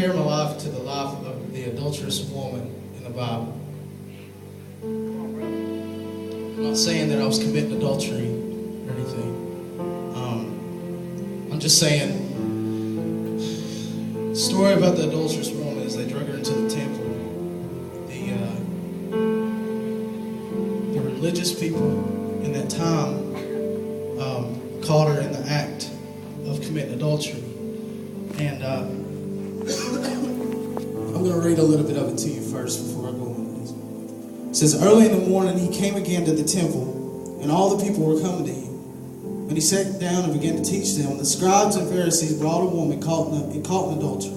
compare my life to the life of the adulterous woman in the Bible. I'm not saying that I was committing adultery or anything. I'm just saying, the story about the adulterous woman is they drug her into the temple. The religious people in that time caught her in the act of committing adultery. And I'm going to read a little bit of it to you first before I go into this. It says, early in the morning he came again to the temple, and all the people were coming to him. When he sat down and began to teach them, the scribes and Pharisees brought a woman caught in adultery.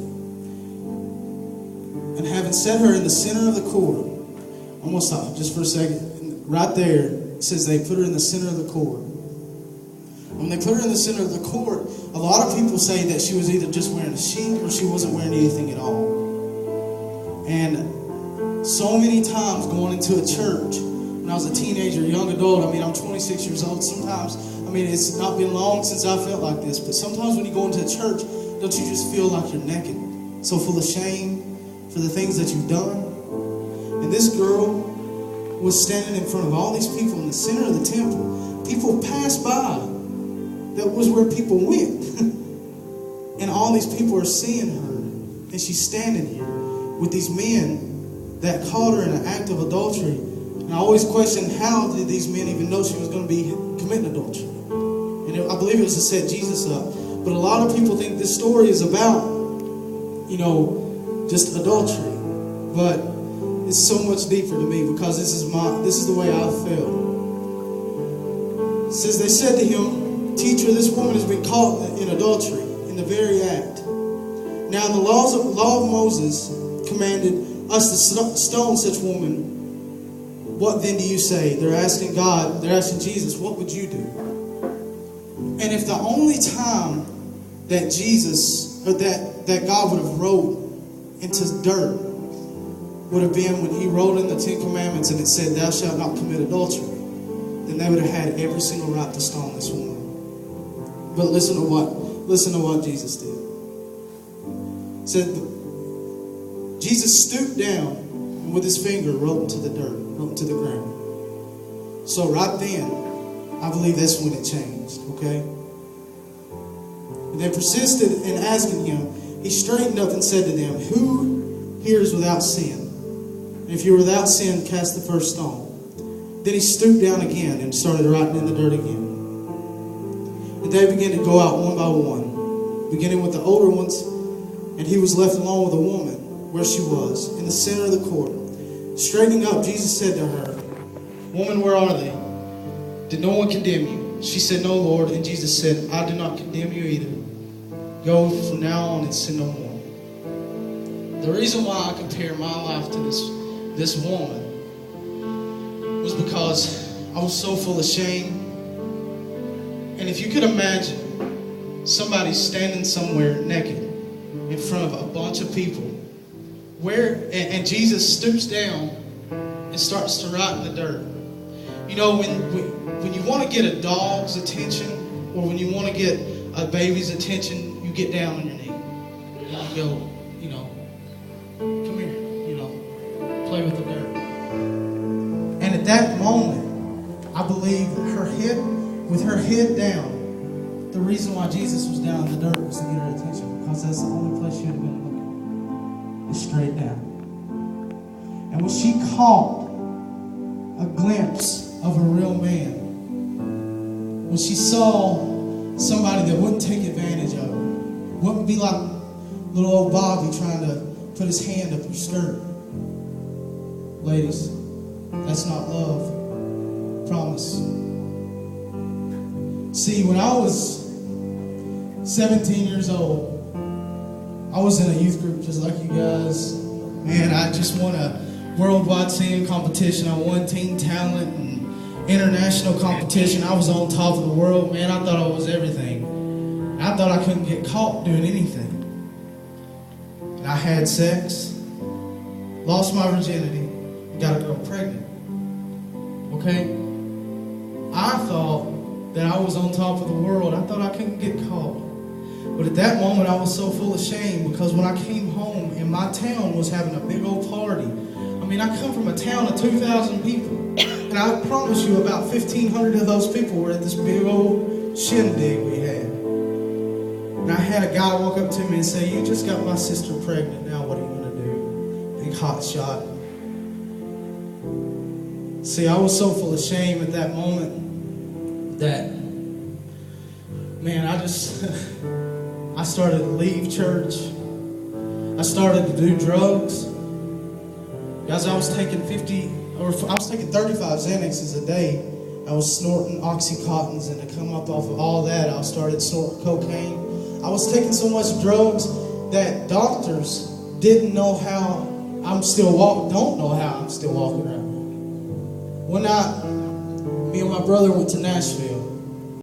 And having set her in the center of the court, I'm going to stop just for a second. Right there, it says they put her in the center of the court. When they put her in the center of the court, a lot of people say that she was either just wearing a sheet or she wasn't wearing anything at all. And so many times going into a church, when I was a teenager, young adult, I'm 26 years old. Sometimes, it's not been long since I felt like this, but sometimes when you go into a church, don't you just feel like you're naked? So full of shame for the things that you've done. And this girl was standing in front of all these people in the center of the temple. People passed by. That was where people went. And all these people are seeing her. And she's standing here with these men that caught her in an act of adultery. And I always question, how did these men even know she was going to be committing adultery? And I believe it was to set Jesus up. But a lot of people think this story is about, just adultery. But it's so much deeper to me, because this is the way I feel. It says they said to him, Teacher, this woman has been caught in adultery, in the very act. Now the law of Moses commanded us to stone such woman. What then do you say? They're asking Jesus, what would you do? And if the only time that that God would have wrote into dirt would have been when he wrote in the Ten Commandments and it said, thou shalt not commit adultery, then they would have had every single right to stone this woman. But listen to what Jesus did. It said, Jesus stooped down and with his finger wrote into the dirt, wrote into the ground. So right then, I believe that's when it changed, okay? And they persisted in asking him. He straightened up and said to them, who here is without sin? And if you're without sin, cast the first stone. Then he stooped down again and started writing in the dirt again. And they began to go out one by one, beginning with the older ones, and he was left alone with a woman where she was, in the center of the court. Straightening up, Jesus said to her, Woman, where are they? Did no one condemn you? She said, No, Lord. And Jesus said, I do not condemn you either. Go from now on and sin no more. The reason why I compare my life to this woman was because I was so full of shame. And if you could imagine somebody standing somewhere naked in front of a bunch of people, and Jesus stoops down and starts to write in the dirt. When you want to get a dog's attention, or when you want to get a baby's attention, you get down on your knee. And you go, come here, play with the dirt. And at that moment, I believe that with her head down, the reason why Jesus was down in the dirt was to get her attention, because that's the only place she would have been looking, is straight down. And when she caught a glimpse of a real man, when she saw somebody that wouldn't take advantage of her, wouldn't be like little old Bobby trying to put his hand up your skirt. Ladies, that's not love. Promise. See, when I was 17 years old, I was in a youth group just like you guys. Man, I just won a worldwide singing competition. I won teen talent and international competition. I was on top of the world. Man, I thought I was everything. I thought I couldn't get caught doing anything. And I had sex, lost my virginity, and got a girl pregnant. Okay? I thought that I was on top of the world. I thought I couldn't get caught. But at that moment, I was so full of shame because when I came home and my town was having a big old party. I mean, I come from a town of 2,000 people. And I promise you about 1,500 of those people were at this big old shindig we had. And I had a guy walk up to me and say, "You just got my sister pregnant. Now what are you going to do? Big hot shot." See, I was so full of shame at that moment that, man, I started to leave church. I started to do drugs. Guys, I was taking 35 Xanaxes a day. I was snorting Oxycontins, and to come up off of all that, I started snorting cocaine. I was taking so much drugs that doctors didn't know how don't know how I'm still walking around. One night, me and my brother went to Nashville.